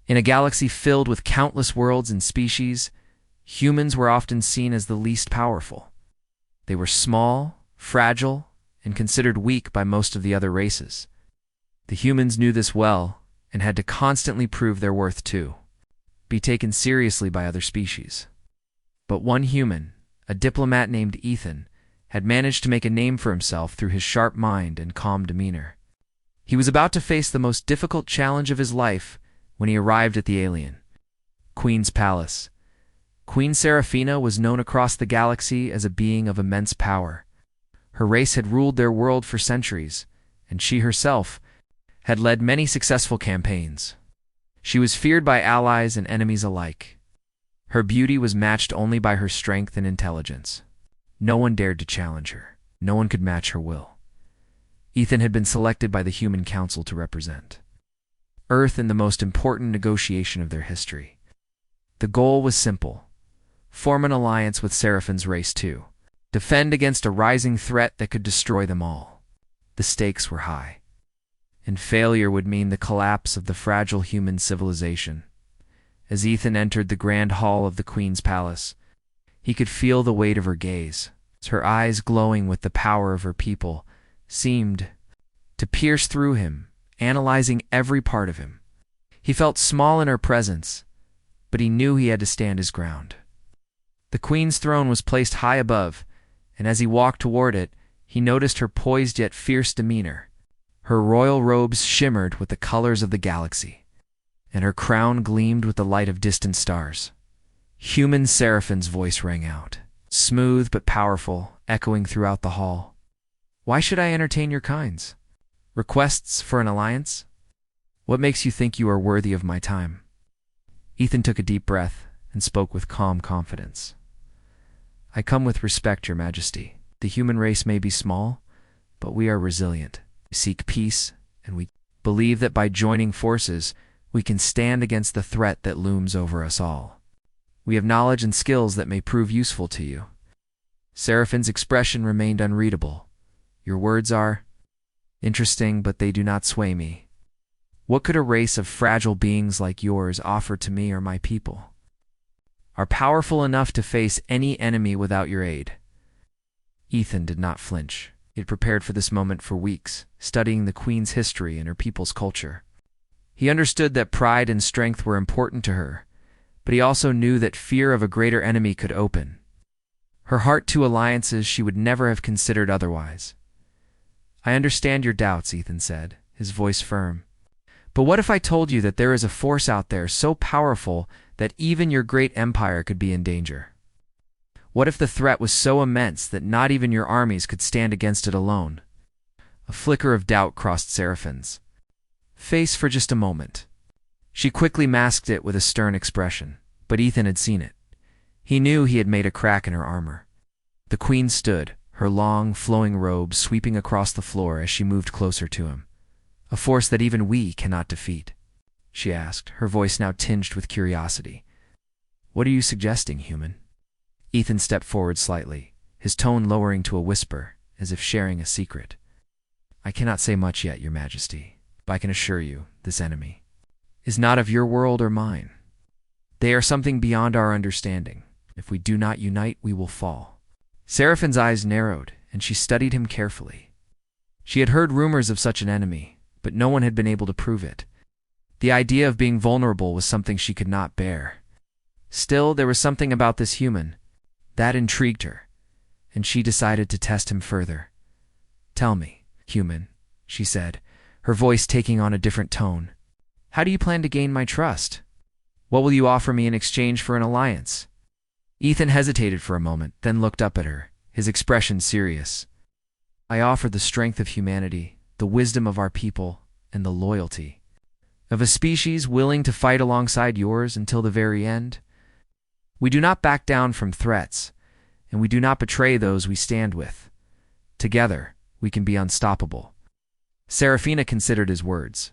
In a galaxy filled with countless worlds and species, humans were often seen as the least powerful. They were small, fragile, and considered weak by most of the other races. The humans knew this well and had to constantly prove their worth too, be taken seriously by other species. But one human, a diplomat named Ethan, had managed to make a name for himself through his sharp mind and calm demeanor. He was about to face the most difficult challenge of his life when he arrived at the alien Queen's Palace. Queen Seraphina was known across the galaxy as a being of immense power. Her race had ruled their world for centuries, and she herself had led many successful campaigns. She was feared by allies and enemies alike. Her beauty was matched only by her strength and intelligence. No one dared to challenge her. No one could match her will. Ethan had been selected by the Human Council to represent Earth in the most important negotiation of their history. The goal was simple: form an alliance with Seraphine's race too. Defend against a rising threat that could destroy them all. The stakes were high, and failure would mean the collapse of the fragile human civilization. As Ethan entered the grand hall of the Queen's Palace, he could feel the weight of her gaze. Her eyes, glowing with the power of her people, seemed to pierce through him, analyzing every part of him. He felt small in her presence, but he knew he had to stand his ground. The Queen's throne was placed high above, and as he walked toward it, he noticed her poised yet fierce demeanor. Her royal robes shimmered with the colors of the galaxy, and her crown gleamed with the light of distant stars. Human Seraphine's voice rang out, smooth but powerful, echoing throughout the hall. "Why should I entertain your kinds? Requests for an alliance? What makes you think you are worthy of my time?" Ethan took a deep breath and spoke with calm confidence. "I come with respect, Your Majesty. The human race may be small, but we are resilient. We seek peace, and we believe that by joining forces, we can stand against the threat that looms over us all. We have knowledge and skills that may prove useful to you." Seraphine's expression remained unreadable. "Your words are interesting, but they do not sway me. What could a race of fragile beings like yours offer to me or my people? Are powerful enough to face any enemy without your aid?" Ethan did not flinch. He had prepared for this moment for weeks, studying the Queen's history and her people's culture. He understood that pride and strength were important to her, but he also knew that fear of a greater enemy could open her heart to alliances she would never have considered otherwise. "I understand your doubts," Ethan said, his voice firm. "But what if I told you that there is a force out there so powerful that even your great empire could be in danger? What if the threat was so immense that not even your armies could stand against it alone?" A flicker of doubt crossed Seraphine's face for just a moment. She quickly masked it with a stern expression, but Ethan had seen it. He knew he had made a crack in her armor. The Queen stood, her long, flowing robes sweeping across the floor as she moved closer to him. "A force that even we cannot defeat?" she asked, her voice now tinged with curiosity. "What are you suggesting, human?" Ethan stepped forward slightly, his tone lowering to a whisper, as if sharing a secret. "I cannot say much yet, Your Majesty, but I can assure you, this enemy is not of your world or mine. They are something beyond our understanding. If we do not unite, we will fall." Seraphine's eyes narrowed, and she studied him carefully. She had heard rumors of such an enemy, but no one had been able to prove it. The idea of being vulnerable was something she could not bear. Still, there was something about this human that intrigued her, and she decided to test him further. "Tell me, human," she said, her voice taking on a different tone. "How do you plan to gain my trust? What will you offer me in exchange for an alliance?" Ethan hesitated for a moment, then looked up at her, his expression serious. "I offer the strength of humanity, the wisdom of our people, and the loyalty of a species willing to fight alongside yours until the very end. We do not back down from threats, and we do not betray those we stand with. Together, we can be unstoppable." Seraphina considered his words.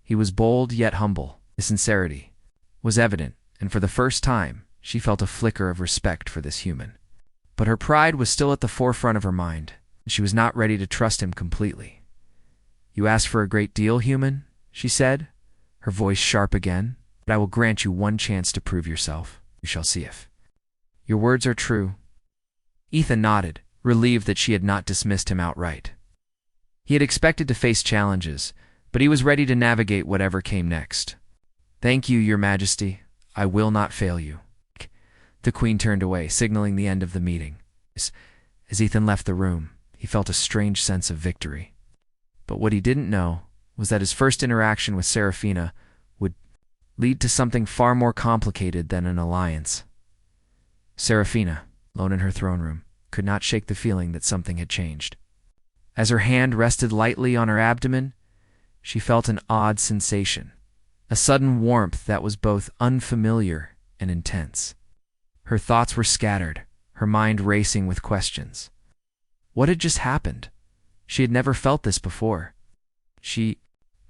He was bold yet humble. His sincerity was evident, and for the first time, she felt a flicker of respect for this human. But her pride was still at the forefront of her mind, and she was not ready to trust him completely. "You ask for a great deal, human?" she said, her voice sharp again. but I will grant you one chance to prove yourself. You shall see if your words are true." Ethan nodded, relieved that she had not dismissed him outright. He had expected to face challenges, but he was ready to navigate whatever came next. "Thank you, Your Majesty. I will not fail you." The Queen turned away, signaling the end of the meeting. As Ethan left the room, he felt a strange sense of victory. But what he didn't know was that his first interaction with Serafina would lead to something far more complicated than an alliance. Serafina, alone in her throne room, could not shake the feeling that something had changed. As her hand rested lightly on her abdomen, she felt an odd sensation, a sudden warmth that was both unfamiliar and intense. Her thoughts were scattered, her mind racing with questions. What had just happened? She had never felt this before. She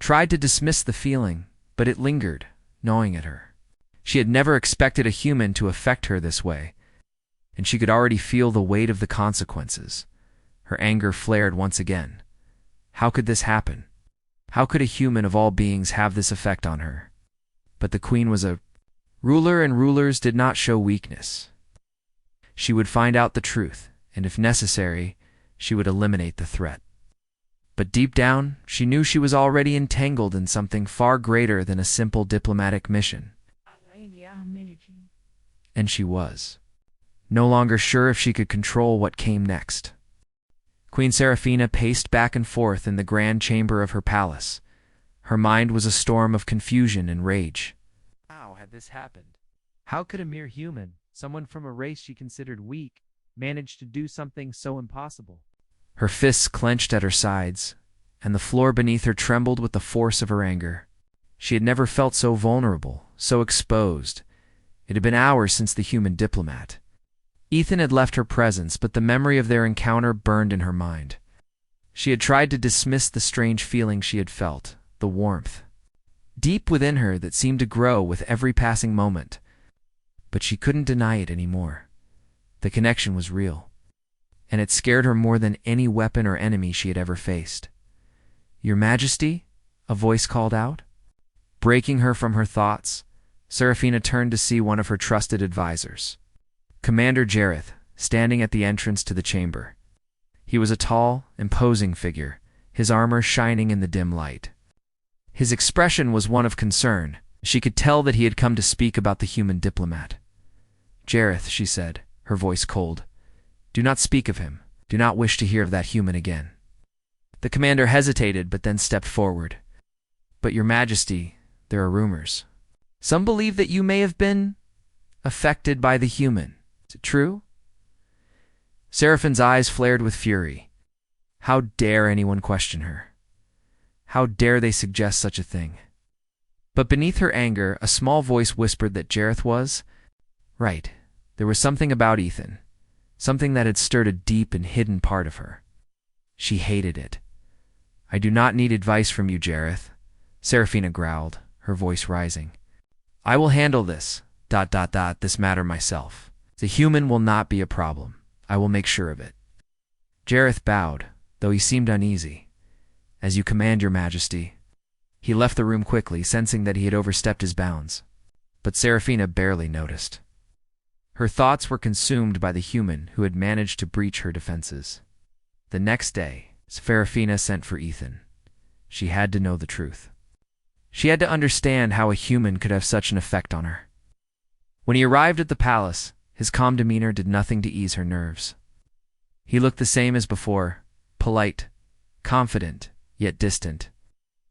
tried to dismiss the feeling, but it lingered, gnawing at her. She had never expected a human to affect her this way, and she could already feel the weight of the consequences. Her anger flared once again. How could this happen? How could a human of all beings have this effect on her? But the Queen was a ruler, and rulers did not show weakness. She would find out the truth, and if necessary, she would eliminate the threat. But deep down, she knew she was already entangled in something far greater than a simple diplomatic mission. And she was no longer sure if she could control what came next. Queen Serafina paced back and forth in the grand chamber of her palace. Her mind was a storm of confusion and rage. How had this happened? How could a mere human, someone from a race she considered weak, manage to do something so impossible? Her fists clenched at her sides, and the floor beneath her trembled with the force of her anger. She had never felt so vulnerable, so exposed. It had been hours since the human diplomat. Ethan had left her presence, but the memory of their encounter burned in her mind. She had tried to dismiss the strange feeling she had felt, the warmth, deep within her that seemed to grow with every passing moment. But she couldn't deny it anymore. The connection was real, and it scared her more than any weapon or enemy she had ever faced. "Your Majesty?" a voice called out. Breaking her from her thoughts, Serafina turned to see one of her trusted advisors, Commander Jareth, standing at the entrance to the chamber. He was a tall, imposing figure, his armor shining in the dim light. His expression was one of concern. She could tell that he had come to speak about the human diplomat. "Jareth," she said, her voice cold, "do not speak of him. Do not wish to hear of that human again." The commander hesitated, but then stepped forward. "But Your Majesty, there are rumors. Some believe that you may have been affected by the human. Is it true?" Seraphine's eyes flared with fury. How dare anyone question her? How dare they suggest such a thing? But beneath her anger, a small voice whispered that Jareth was right. There was something about Ethan, something that had stirred a deep and hidden part of her. She hated it. "I do not need advice from you, Jareth," Serafina growled, her voice rising. "I will handle this this matter myself. The human will not be a problem. I will make sure of it." Jareth bowed, though he seemed uneasy. "As you command, Your Majesty." He left the room quickly, sensing that he had overstepped his bounds. But Serafina barely noticed. Her thoughts were consumed by the human who had managed to breach her defenses. The next day, Serafina sent for Ethan. She had to know the truth. She had to understand how a human could have such an effect on her. When he arrived at the palace, his calm demeanor did nothing to ease her nerves. He looked the same as before, polite, confident, yet distant.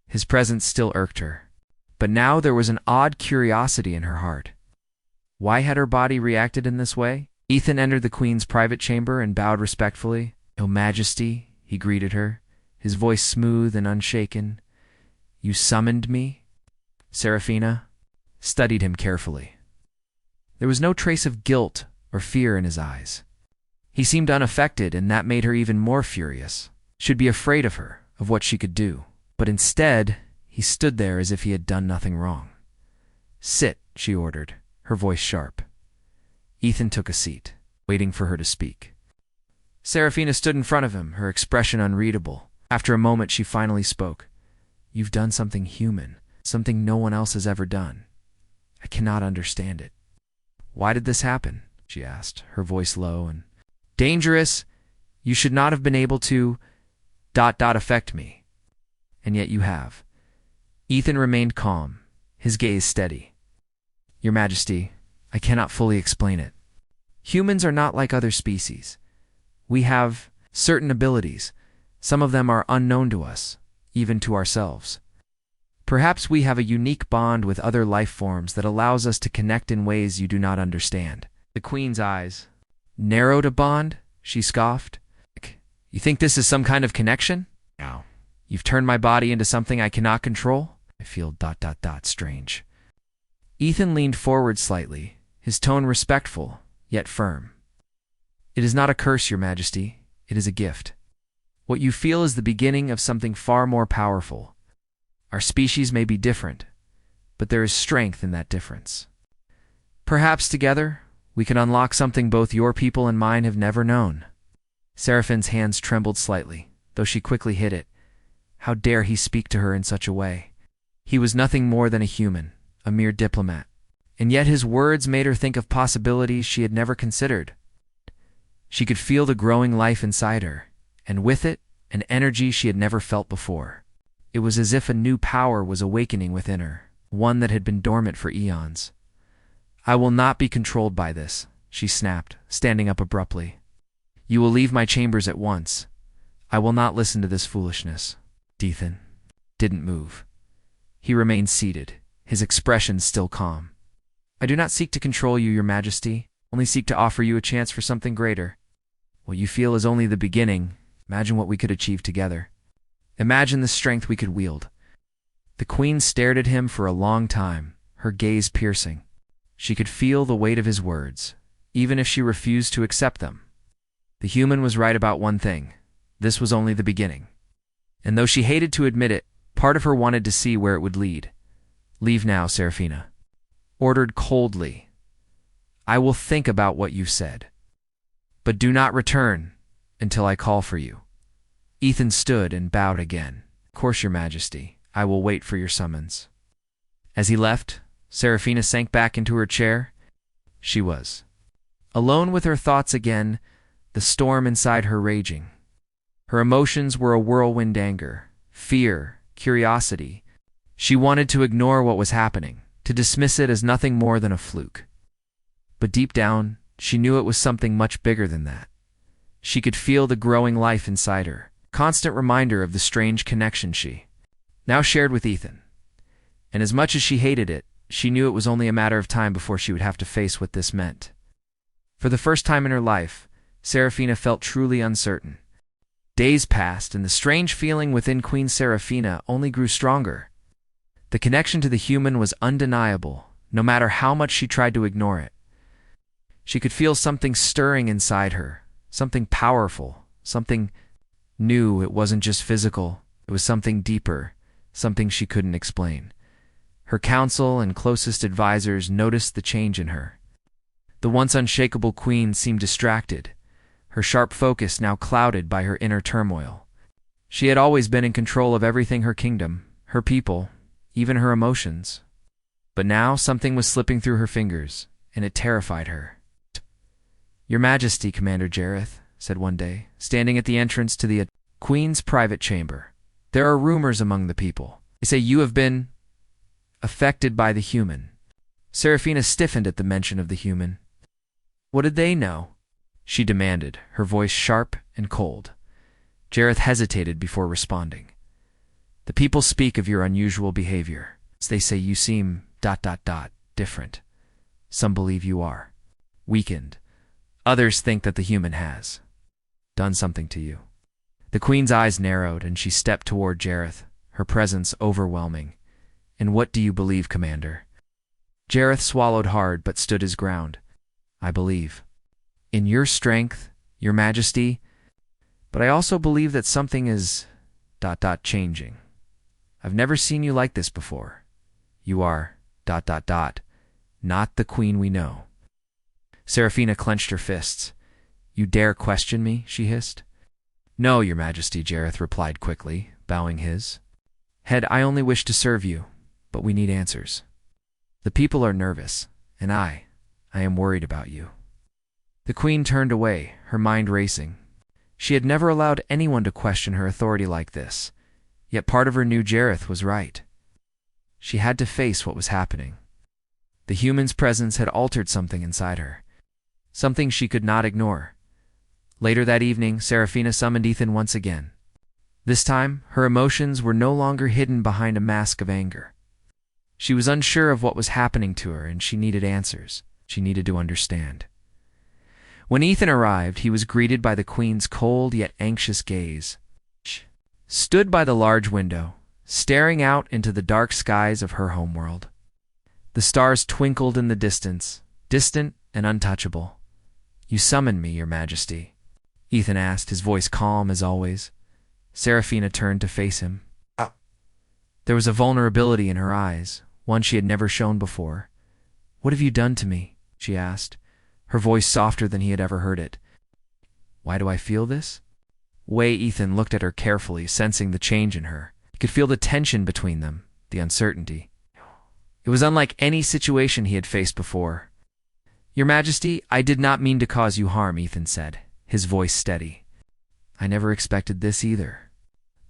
His presence still irked her. But now there was an odd curiosity in her heart. Why had her body reacted in this way? Ethan entered the Queen's private chamber and bowed respectfully. "Your Majesty," he greeted her, his voice smooth and unshaken. "You summoned me?" Serafina studied him carefully. There was no trace of guilt or fear in his eyes. He seemed unaffected, and that made her even more furious. She'd be afraid of her, of what she could do. But instead, he stood there as if he had done nothing wrong. "Sit," she ordered, her voice sharp. Ethan took a seat, waiting for her to speak. Serafina stood in front of him, her expression unreadable. After a moment, she finally spoke. "You've done something human, something no one else has ever done. I cannot understand it. Why did this happen? She asked, her voice low and dangerous. You should not have been able to ... affect me. And yet you have. Ethan remained calm, his gaze steady. Your Majesty, I cannot fully explain it. Humans are not like other species. We have certain abilities. Some of them are unknown to us, even to ourselves. Perhaps we have a unique bond with other life forms that allows us to connect in ways you do not understand. The Queen's eyes narrowed. A bond? She scoffed. You think this is some kind of connection? Now, you've turned my body into something I cannot control? I feel ... strange. Ethan leaned forward slightly, his tone respectful, yet firm. It is not a curse, Your Majesty. It is a gift. What you feel is the beginning of something far more powerful. Our species may be different, but there is strength in that difference. Perhaps together, we can unlock something both your people and mine have never known. Seraphine's hands trembled slightly, though she quickly hid it. How dare he speak to her in such a way? He was nothing more than a human, a mere diplomat. And yet his words made her think of possibilities she had never considered. She could feel the growing life inside her, and with it, an energy she had never felt before. It was as if a new power was awakening within her, one that had been dormant for eons. I will not be controlled by this, she snapped, standing up abruptly. You will leave my chambers at once. I will not listen to this foolishness. Ethan didn't move. He remained seated, his expression still calm. I do not seek to control you, Your Majesty, only seek to offer you a chance for something greater. What you feel is only the beginning. Imagine what we could achieve together. Imagine the strength we could wield. The Queen stared at him for a long time, her gaze piercing. She could feel the weight of his words, even if she refused to accept them. The human was right about one thing. This was only the beginning. And though she hated to admit it, part of her wanted to see where it would lead. Leave now, Serafina. Ordered coldly. I will think about what you said. But do not return until I call for you. Ethan stood and bowed again. Of course, Your Majesty. I will wait for your summons. As he left, Serafina sank back into her chair. She was alone with her thoughts again, the storm inside her raging. Her emotions were a whirlwind: anger, fear, curiosity. She wanted to ignore what was happening, to dismiss it as nothing more than a fluke. But deep down, she knew it was something much bigger than that. She could feel the growing life inside her, constant reminder of the strange connection she now shared with Ethan. And as much as she hated it, she knew it was only a matter of time before she would have to face what this meant. For the first time in her life, Serafina felt truly uncertain. Days passed, and the strange feeling within Queen Serafina only grew stronger. The connection to the human was undeniable, no matter how much she tried to ignore it. She could feel something stirring inside her, something powerful, something new. It wasn't just physical, it was something deeper, something she couldn't explain. Her council and closest advisors noticed the change in her. The once unshakable queen seemed distracted, her sharp focus now clouded by her inner turmoil. She had always been in control of everything: her kingdom, her people, even her emotions. But now something was slipping through her fingers, and it terrified her. Your Majesty, Commander Jareth said one day, standing at the entrance to the Queen's private chamber. There are rumors among the people. They say you have been affected by the human. Serafina stiffened at the mention of the human. What did they know? She demanded, her voice sharp and cold. Jareth hesitated before responding. The people speak of your unusual behavior. They say you seem ... different. Some believe you are weakened. Others think that the human has done something to you. The Queen's eyes narrowed, and she stepped toward Jareth, her presence overwhelming. And what do you believe, Commander? Jareth swallowed hard but stood his ground. I believe in your strength, Your Majesty, but I also believe that something is ... changing. I've never seen you like this before. You are ... not the queen we know. Serafina clenched her fists. You dare question me? She hissed. No, Your Majesty, Jareth replied quickly, bowing his head. I only wish to serve you, but we need answers. The people are nervous, and I am worried about you." The queen turned away, her mind racing. She had never allowed anyone to question her authority like this, yet part of her knew Jareth was right. She had to face what was happening. The human's presence had altered something inside her, something she could not ignore. Later that evening, Serafina summoned Ethan once again. This time, her emotions were no longer hidden behind a mask of anger. She was unsure of what was happening to her, and she needed answers. She needed to understand. When Ethan arrived, he was greeted by the queen's cold yet anxious gaze. She stood by the large window, staring out into the dark skies of her homeworld. The stars twinkled in the distance, distant and untouchable. "You summoned me, Your Majesty?" Ethan asked, his voice calm as always. Serafina turned to face him. There was a vulnerability in her eyes, one she had never shown before. "What have you done to me?" she asked, her voice softer than he had ever heard it. "Why do I feel this?" Ethan looked at her carefully, sensing the change in her. He could feel the tension between them, the uncertainty. It was unlike any situation he had faced before. "Your Majesty, I did not mean to cause you harm," Ethan said, his voice steady. "I never expected this either.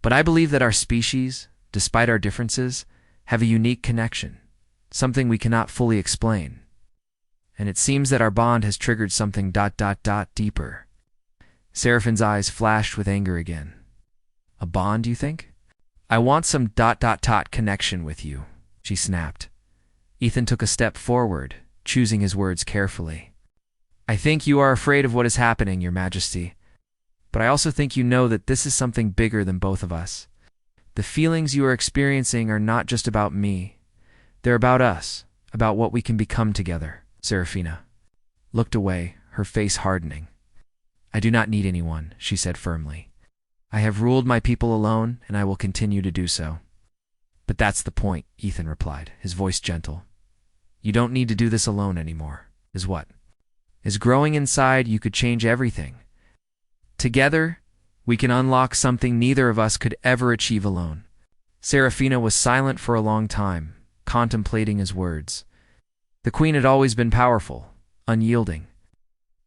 But I believe that our species, despite our differences, have a unique connection, something we cannot fully explain. And it seems that our bond has triggered something ... deeper." Seraphine's eyes flashed with anger again. "A bond, you think?" "I want some ... connection with you," she snapped. Ethan took a step forward, choosing his words carefully. "I think you are afraid of what is happening, Your Majesty. But I also think you know that this is something bigger than both of us. The feelings you are experiencing are not just about me. They're about us, about what we can become together." Serafina looked away, her face hardening. "I do not need anyone," she said firmly. "I have ruled my people alone, and I will continue to do so." "But that's the point," Ethan replied, his voice gentle. "You don't need to do this alone anymore." "Is what?" "Is growing inside you could change everything. Together, we can unlock something neither of us could ever achieve alone." Serafina was silent for a long time, contemplating his words. The queen had always been powerful, unyielding.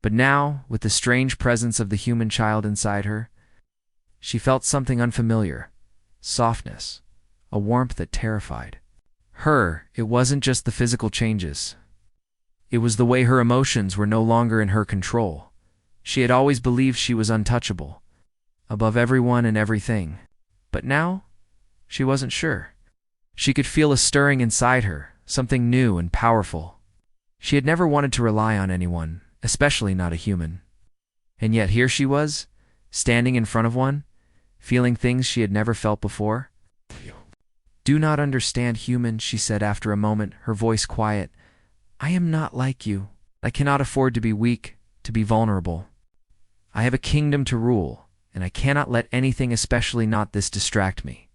But now, with the strange presence of the human child inside her, she felt something unfamiliar, softness, a warmth that terrified. It wasn't just the physical changes. It was the way her emotions were no longer in her control. She had always believed she was untouchable, above everyone and everything. But now, she wasn't sure. She could feel a stirring inside her, something new and powerful. She had never wanted to rely on anyone, especially not a human. And yet here she was, standing in front of one, feeling things she had never felt before. "Do not understand, human," she said after a moment, her voice quiet. "I am not like you. I cannot afford to be weak, to be vulnerable. I have a kingdom to rule, and I cannot let anything, especially not this, distract me."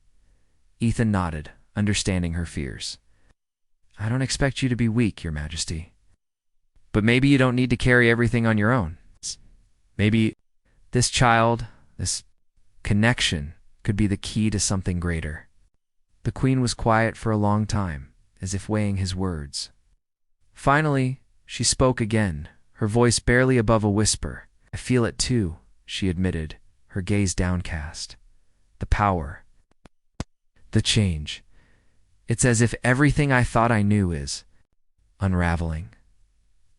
Ethan nodded, understanding her fears. "I don't expect you to be weak, Your Majesty. But maybe you don't need to carry everything on your own. Maybe this child, this connection, could be the key to something greater." The queen was quiet for a long time, as if weighing his words. Finally, she spoke again, her voice barely above a whisper. "I feel it too," she admitted, her gaze downcast. "The power. The change. It's as if everything I thought I knew is unraveling,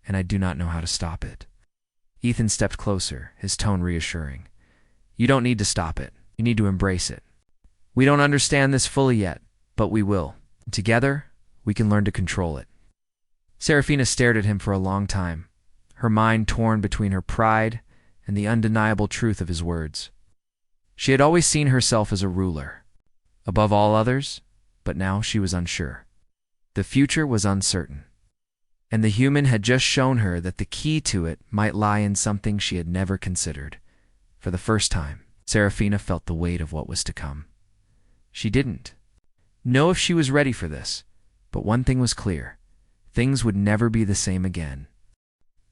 and I do not know how to stop it." Ethan stepped closer, his tone reassuring. "You don't need to stop it. You need to embrace it. We don't understand this fully yet, but we will. Together, we can learn to control it." Serafina stared at him for a long time, her mind torn between her pride and the undeniable truth of his words. She had always seen herself as a ruler, above all others, but now she was unsure. The future was uncertain, and the human had just shown her that the key to it might lie in something she had never considered. For the first time, Serafina felt the weight of what was to come. She didn't know if she was ready for this, but one thing was clear: things would never be the same again.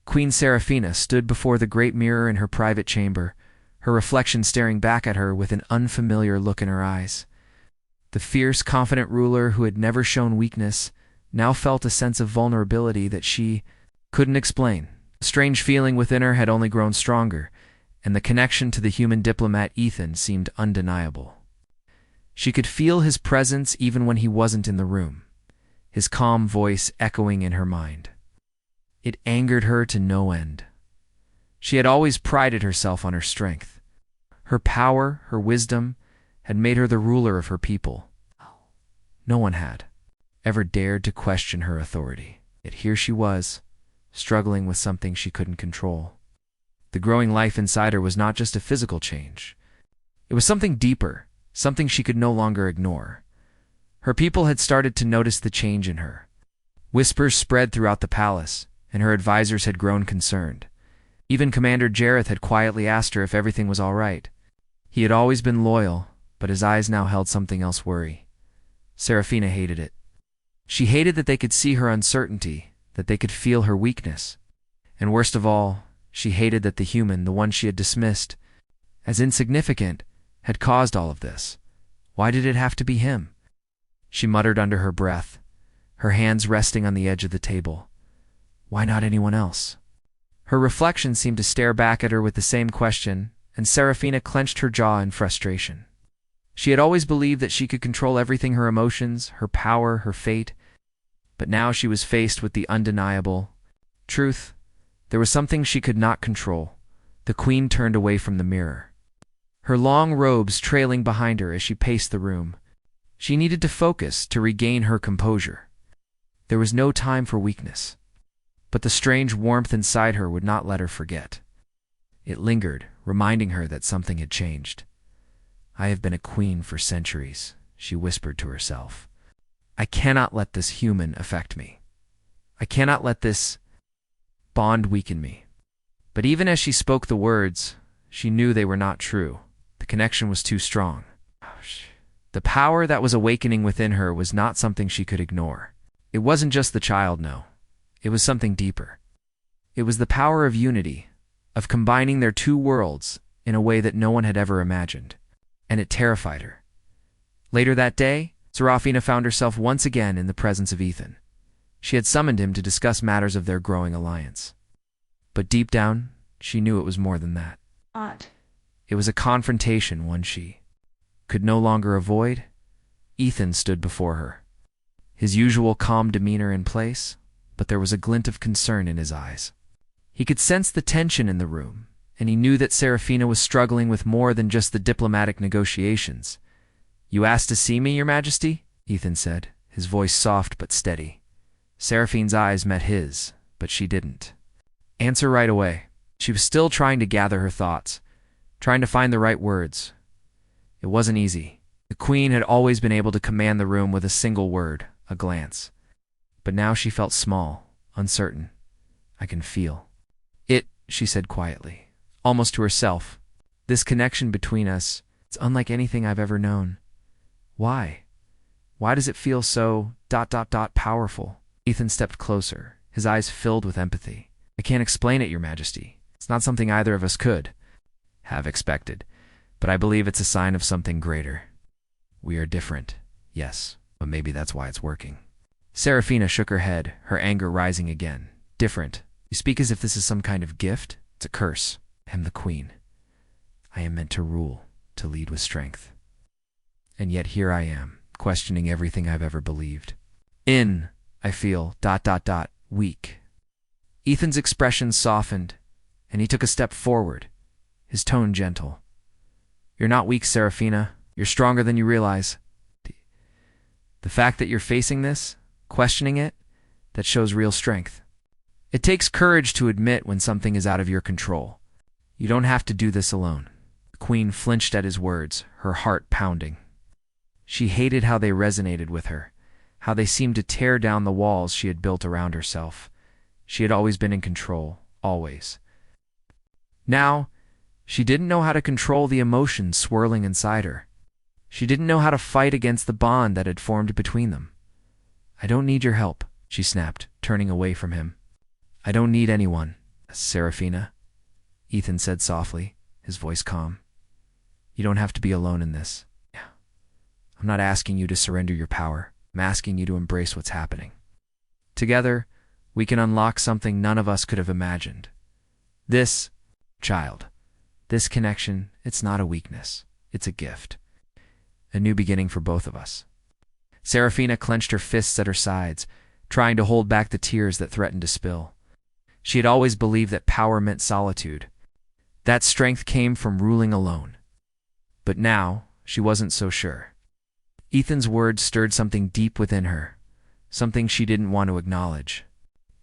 Queen Serafina stood before the great mirror in her private chamber, her reflection staring back at her with an unfamiliar look in her eyes. The fierce, confident ruler who had never shown weakness now felt a sense of vulnerability that she couldn't explain. The strange feeling within her had only grown stronger, and the connection to the human diplomat Ethan seemed undeniable. She could feel his presence even when he wasn't in the room, his calm voice echoing in her mind. It angered her to no end. She had always prided herself on her strength. Her power, her wisdom, had made her the ruler of her people. No one had ever dared to question her authority. Yet here she was, struggling with something she couldn't control. The growing life inside her was not just a physical change. It was something deeper, something she could no longer ignore. Her people had started to notice the change in her. Whispers spread throughout the palace, and her advisors had grown concerned. Even Commander Jareth had quietly asked her if everything was all right. He had always been loyal, but his eyes now held something else worry. Serafina hated it. She hated that they could see her uncertainty, that they could feel her weakness. And worst of all, she hated that the human, the one she had dismissed as insignificant, had caused all of this. Why did it have to be him? She muttered under her breath, her hands resting on the edge of the table. Why not anyone else? Her reflection seemed to stare back at her with the same question, and Serafina clenched her jaw in frustration. She had always believed that she could control everything, her emotions, her power, her fate. But now she was faced with the undeniable truth. There was something she could not control. The queen turned away from the mirror, her long robes trailing behind her as she paced the room. She needed to focus to regain her composure. There was no time for weakness. But the strange warmth inside her would not let her forget. It lingered, reminding her that something had changed. I have been a queen for centuries, she whispered to herself. I cannot let this human affect me. I cannot let this bond weaken me. But even as she spoke the words, she knew they were not true. The connection was too strong. The power that was awakening within her was not something she could ignore. It wasn't just the child, no. It was something deeper. It was the power of unity, of combining their two worlds in a way that no one had ever imagined. And it terrified her. Later that day, Serafina found herself once again in the presence of Ethan. She had summoned him to discuss matters of their growing alliance. But deep down, she knew it was more than that. It was a confrontation, one she could no longer avoid. Ethan stood before her, his usual calm demeanor in place, but there was a glint of concern in his eyes. He could sense the tension in the room, and he knew that Serafina was struggling with more than just the diplomatic negotiations. You asked to see me, Your Majesty? Ethan said, his voice soft but steady. Seraphine's eyes met his, but she didn't answer right away. She was still trying to gather her thoughts, trying to find the right words. It wasn't easy. The queen had always been able to command the room with a single word, a glance. But now she felt small, uncertain. I can feel it, she said quietly, almost to herself. This connection between us, it's unlike anything I've ever known. Why? Why does it feel so ... powerful? Ethan stepped closer, his eyes filled with empathy. I can't explain it, Your Majesty. It's not something either of us could have expected, but I believe it's a sign of something greater. We are different, yes, but maybe that's why it's working. Serafina shook her head, her anger rising again. Different? You speak as if this is some kind of gift? It's a curse. I am the queen. I am meant to rule, to lead with strength. And yet here I am, questioning everything I've ever believed. I feel ... weak. Ethan's expression softened, and he took a step forward, his tone gentle. You're not weak, Serafina. You're stronger than you realize. The fact that you're facing this, questioning it, that shows real strength. It takes courage to admit when something is out of your control. You don't have to do this alone. The queen flinched at his words, her heart pounding. She hated how they resonated with her, how they seemed to tear down the walls she had built around herself. She had always been in control, always. Now, she didn't know how to control the emotions swirling inside her. She didn't know how to fight against the bond that had formed between them. I don't need your help, she snapped, turning away from him. I don't need anyone, Serafina, Ethan said softly, his voice calm. You don't have to be alone in this. I'm not asking you to surrender your power. I'm asking you to embrace what's happening. Together, we can unlock something none of us could have imagined. This, child, this connection, it's not a weakness. It's a gift. A new beginning for both of us. Serafina clenched her fists at her sides, trying to hold back the tears that threatened to spill. She had always believed that power meant solitude. That strength came from ruling alone. But now, she wasn't so sure. Ethan's words stirred something deep within her, something she didn't want to acknowledge.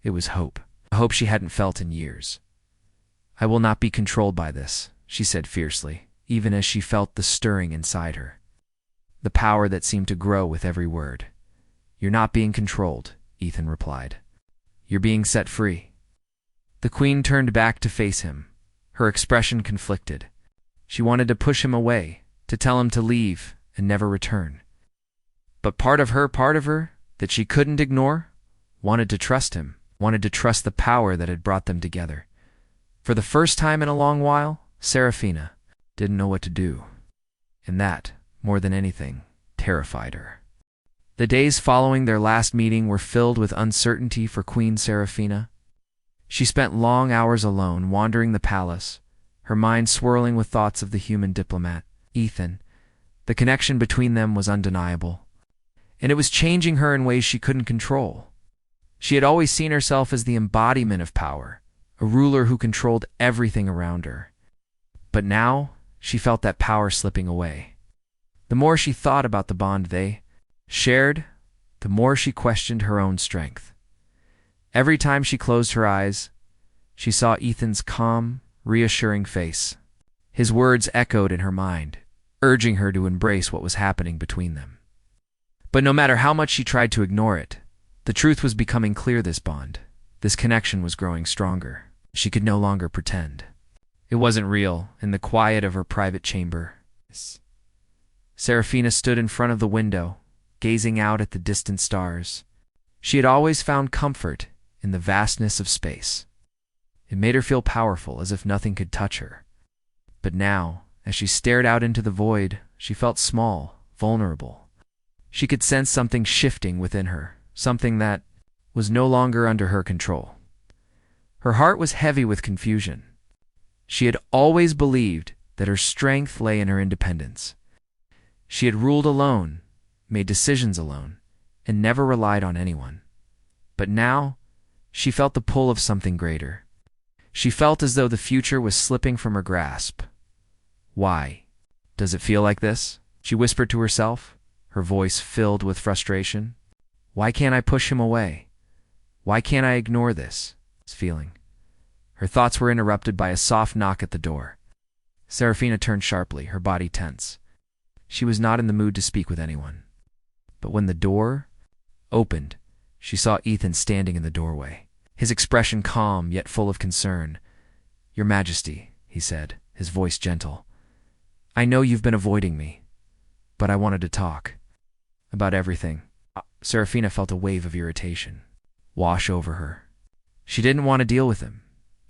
It was hope, a hope she hadn't felt in years. "I will not be controlled by this," she said fiercely, even as she felt the stirring inside her. The power that seemed to grow with every word. "You're not being controlled," Ethan replied. "You're being set free." The queen turned back to face him, her expression conflicted. She wanted to push him away, to tell him to leave and never return. But part of her, that she couldn't ignore, wanted to trust him, wanted to trust the power that had brought them together. For the first time in a long while, Serafina didn't know what to do. And that, more than anything, terrified her. The days following their last meeting were filled with uncertainty for Queen Serafina. She spent long hours alone, wandering the palace, her mind swirling with thoughts of the human diplomat, Ethan. The connection between them was undeniable, and it was changing her in ways she couldn't control. She had always seen herself as the embodiment of power, a ruler who controlled everything around her. But now, she felt that power slipping away. The more she thought about the bond they shared, the more she questioned her own strength. Every time she closed her eyes, she saw Ethan's calm, reassuring face. His words echoed in her mind, urging her to embrace what was happening between them. But no matter how much she tried to ignore it, the truth was becoming clear. This bond, this connection was growing stronger. She could no longer pretend. It wasn't real. In the quiet of her private chamber, Serafina stood in front of the window, gazing out at the distant stars. She had always found comfort in the vastness of space. It made her feel powerful, as if nothing could touch her. But now, as she stared out into the void, she felt small, vulnerable. She could sense something shifting within her, something that was no longer under her control. Her heart was heavy with confusion. She had always believed that her strength lay in her independence. She had ruled alone, made decisions alone, and never relied on anyone. But now, she felt the pull of something greater. She felt as though the future was slipping from her grasp. "Why does it feel like this?" she whispered to herself, her voice filled with frustration. "Why can't I push him away? Why can't I ignore this feeling?" Her thoughts were interrupted by a soft knock at the door. Serafina turned sharply, her body tense. She was not in the mood to speak with anyone. But when the door opened, she saw Ethan standing in the doorway, his expression calm yet full of concern. "Your Majesty," he said, his voice gentle. "I know you've been avoiding me, but I wanted to talk about everything." Serafina felt a wave of irritation wash over her. She didn't want to deal with him,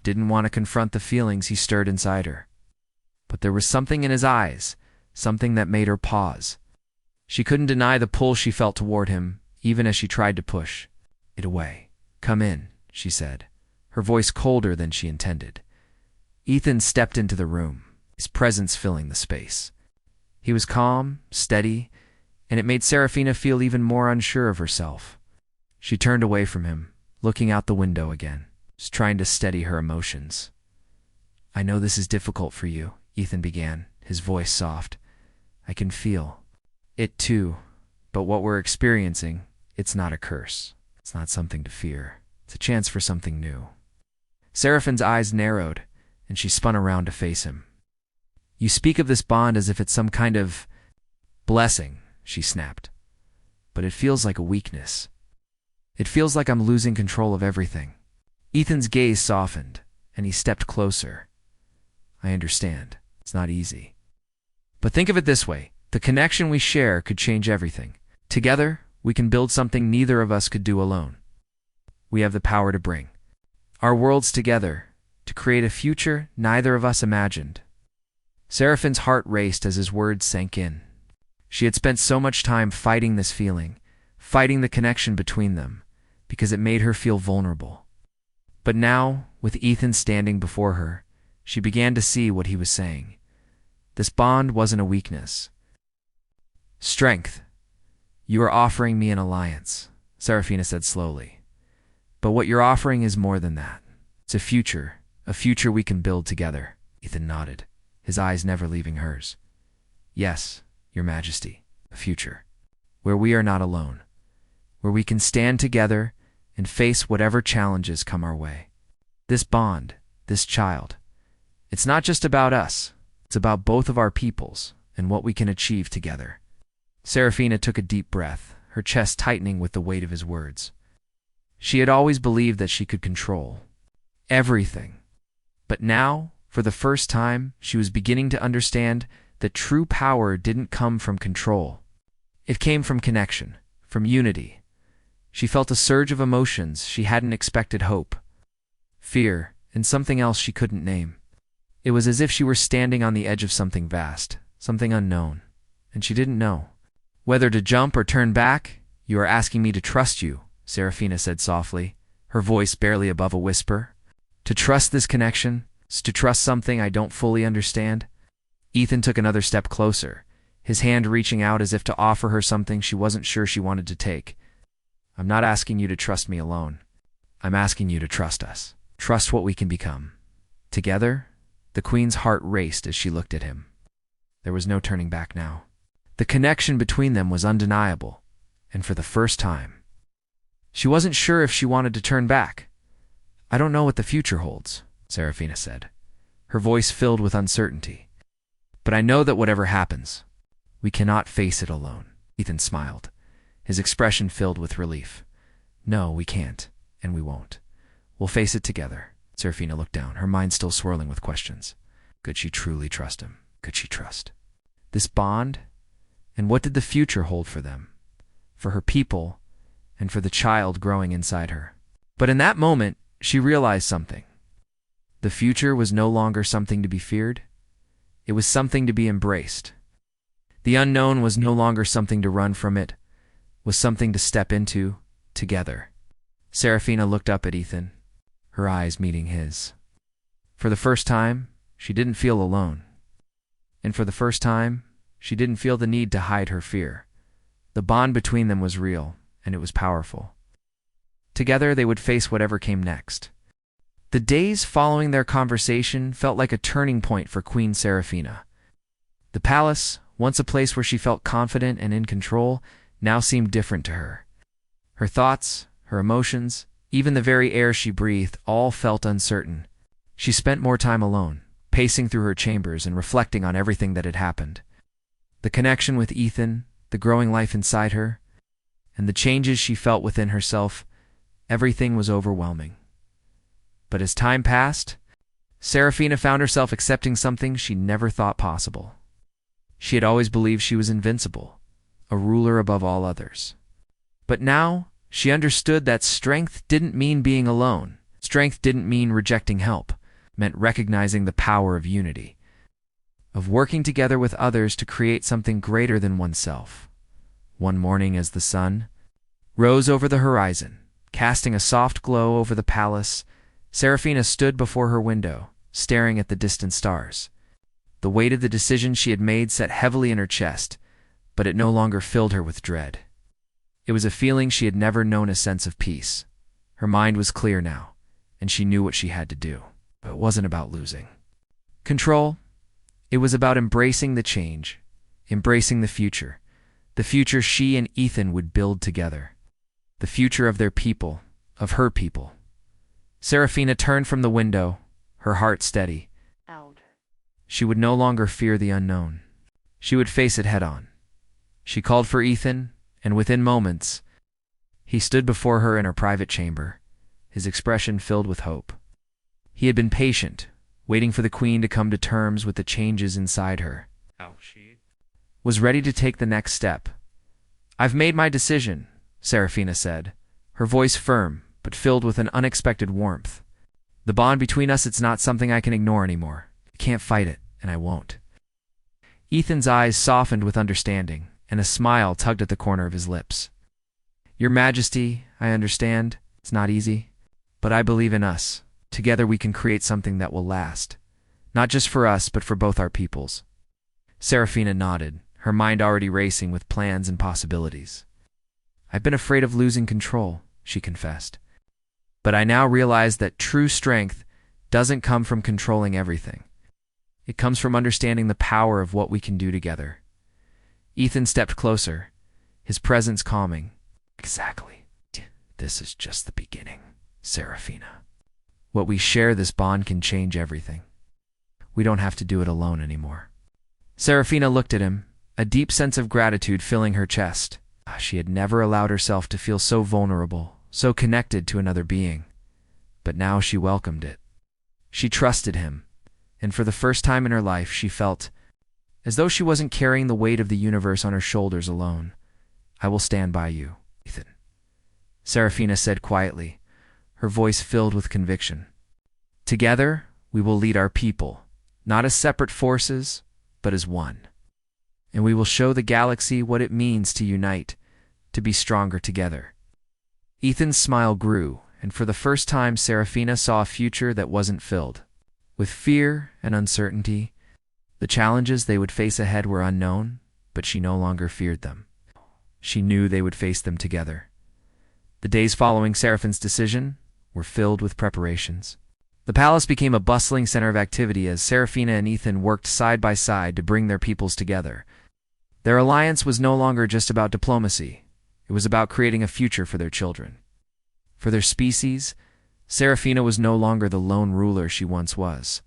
didn't want to confront the feelings he stirred inside her. But there was something in his eyes, something that made her pause. She couldn't deny the pull she felt toward him, even as she tried to push it away. "Come in," she said, her voice colder than she intended. Ethan stepped into the room, his presence filling the space. He was calm, steady, and it made Serafina feel even more unsure of herself. She turned away from him, looking out the window again, just trying to steady her emotions. "I know this is difficult for you," Ethan began, his voice soft. "I can feel it too, but what we're experiencing, it's not a curse. It's not something to fear. It's a chance for something new." Seraphine's eyes narrowed, and she spun around to face him. "You speak of this bond as if it's some kind of blessing," she snapped. "But it feels like a weakness. It feels like I'm losing control of everything." Ethan's gaze softened, and he stepped closer. "I understand. It's not easy. But think of it this way. The connection we share could change everything. Together, we can build something neither of us could do alone. We have the power to bring our worlds together, to create a future neither of us imagined." Seraphine's heart raced as his words sank in. She had spent so much time fighting this feeling, fighting the connection between them. because it made her feel vulnerable. But now, with Ethan standing before her, she began to see what he was saying. This bond wasn't a weakness. Strength. You are offering me an alliance, Serafina said slowly. But what you're offering is more than that. It's a future we can build together. Ethan nodded, his eyes never leaving hers. Yes, Your Majesty, a future where we are not alone, where we can stand together and face whatever challenges come our way. This bond, this child, it's not just about us, it's about both of our peoples and what we can achieve together. Serafina took a deep breath, her chest tightening with the weight of his words. She had always believed that she could control everything, but now, for the first time, she was beginning to understand that true power didn't come from control. It came from connection, from unity. She felt a surge of emotions she hadn't expected: hope, fear, and something else she couldn't name. It was as if she were standing on the edge of something vast, something unknown, and she didn't know whether to jump or turn back. You are asking me to trust you, Serafina said softly, her voice barely above a whisper. To trust this connection, to trust something I don't fully understand. Ethan took another step closer, his hand reaching out as if to offer her something she wasn't sure she wanted to take. I'm not asking you to trust me alone. I'm asking you to trust us. Trust what we can become. Together, the Queen's heart raced as she looked at him. There was no turning back now. The connection between them was undeniable, and for the first time, she wasn't sure if she wanted to turn back. I don't know what the future holds, Serafina said, her voice filled with uncertainty. But I know that whatever happens, we cannot face it alone. Ethan smiled, his expression filled with relief. No, we can't, and we won't. We'll face it together. Serafina looked down, her mind still swirling with questions. Could she truly trust him? Could she trust this bond? And what did the future hold for them, for her people, and for the child growing inside her? But in that moment, she realized something. The future was no longer something to be feared. It was something to be embraced. The unknown was no longer something to run from. It was something to step into together. Serafina looked up at Ethan, her eyes meeting his. For the first time, she didn't feel alone. And for the first time, she didn't feel the need to hide her fear. The bond between them was real, and it was powerful. Together, they would face whatever came next. The days following their conversation felt like a turning point for Queen Serafina. The palace, once a place where she felt confident and in control, now seemed different to her. Her thoughts, her emotions, even the very air she breathed, all felt uncertain. She spent more time alone, pacing through her chambers and reflecting on everything that had happened. The connection with Ethan, the growing life inside her, and the changes she felt within herself, everything was overwhelming. But as time passed, Serafina found herself accepting something she never thought possible. She had always believed she was invincible, a ruler above all others. But now, she understood that strength didn't mean being alone. Strength didn't mean rejecting help. It meant recognizing the power of unity, of working together with others to create something greater than oneself. One morning, as the sun rose over the horizon, casting a soft glow over the palace, Serafina stood before her window, staring at the distant stars. The weight of the decision she had made sat heavily in her chest, but it no longer filled her with dread. It was a feeling she had never known, a sense of peace. Her mind was clear now, and she knew what she had to do. But it wasn't about losing control. It was about embracing the change, embracing the future she and Ethan would build together, the future of their people, of her people. Serafina turned from the window, her heart steady. She would no longer fear the unknown. She would face it head-on. She called for Ethan, and within moments, he stood before her in her private chamber, his expression filled with hope. He had been patient, waiting for the Queen to come to terms with the changes inside her. She was ready to take the next step. I've made my decision, Serafina said, her voice firm, but filled with an unexpected warmth. The bond between us, it's not something I can ignore anymore. I can't fight it, and I won't. Ethan's eyes softened with understanding, and a smile tugged at the corner of his lips. Your Majesty, I understand. It's not easy. But I believe in us. Together we can create something that will last. Not just for us, but for both our peoples. Serafina nodded, her mind already racing with plans and possibilities. I've been afraid of losing control, she confessed. But I now realize that true strength doesn't come from controlling everything. It comes from understanding the power of what we can do together. Ethan stepped closer, his presence calming. Exactly. This is just the beginning, Serafina. What we share, this bond, can change everything. We don't have to do it alone anymore. Serafina looked at him, a deep sense of gratitude filling her chest. She had never allowed herself to feel so vulnerable, so connected to another being. But now she welcomed it. She trusted him, and for the first time in her life she felt as though she wasn't carrying the weight of the universe on her shoulders alone. I will stand by you, Ethan, Serafina said quietly, her voice filled with conviction. Together, we will lead our people, not as separate forces, but as one. And we will show the galaxy what it means to unite, to be stronger together. Ethan's smile grew, and for the first time Serafina saw a future that wasn't filled with fear and uncertainty. The challenges they would face ahead were unknown, but she no longer feared them. She knew they would face them together. The days following Seraphine's decision were filled with preparations. The palace became a bustling center of activity as Serafina and Ethan worked side by side to bring their peoples together. Their alliance was no longer just about diplomacy. It was about creating a future for their children. For their species, Serafina was no longer the lone ruler she once was.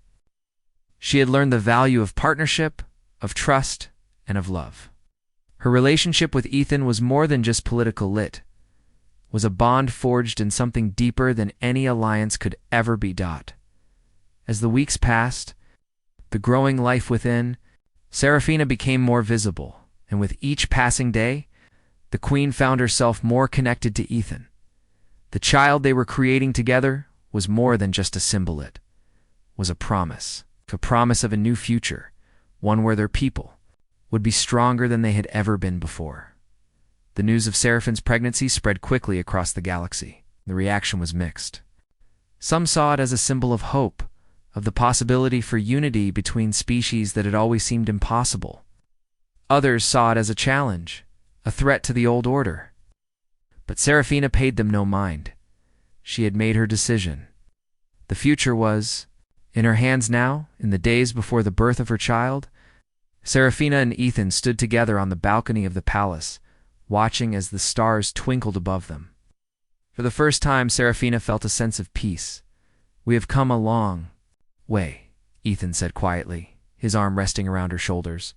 She had learned the value of partnership, of trust, and of love. Her relationship with Ethan was more than just political lit, was a bond forged in something deeper than any alliance could ever be. As the weeks passed, the growing life within, Serafina became more visible, and with each passing day, the queen found herself more connected to Ethan. The child they were creating together was more than just a symbol. It was a promise of a new future, one where their people would be stronger than they had ever been before. The news of Seraphine's pregnancy spread quickly across the galaxy. The reaction was mixed. Some saw it as a symbol of hope, of the possibility for unity between species that had always seemed impossible. Others saw it as a challenge, a threat to the old order. But Serafina paid them no mind. She had made her decision. The future was in her hands now. In the days before the birth of her child, Serafina and Ethan stood together on the balcony of the palace, watching as the stars twinkled above them. For the first time, Serafina felt a sense of peace. We have come a long way, Ethan said quietly, his arm resting around her shoulders.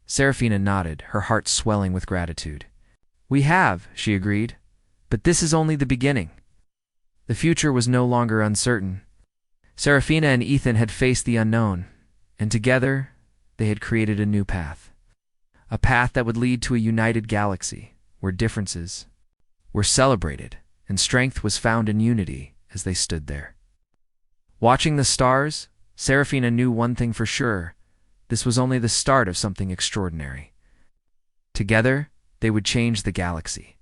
Serafina nodded, her heart swelling with gratitude. We have, she agreed, but this is only the beginning. The future was no longer uncertain. Serafina and Ethan had faced the unknown, and together they had created a new path. A path that would lead to a united galaxy, where differences were celebrated and strength was found in unity as they stood there. Watching the stars, Serafina knew one thing for sure. This was only the start of something extraordinary. Together, they would change the galaxy.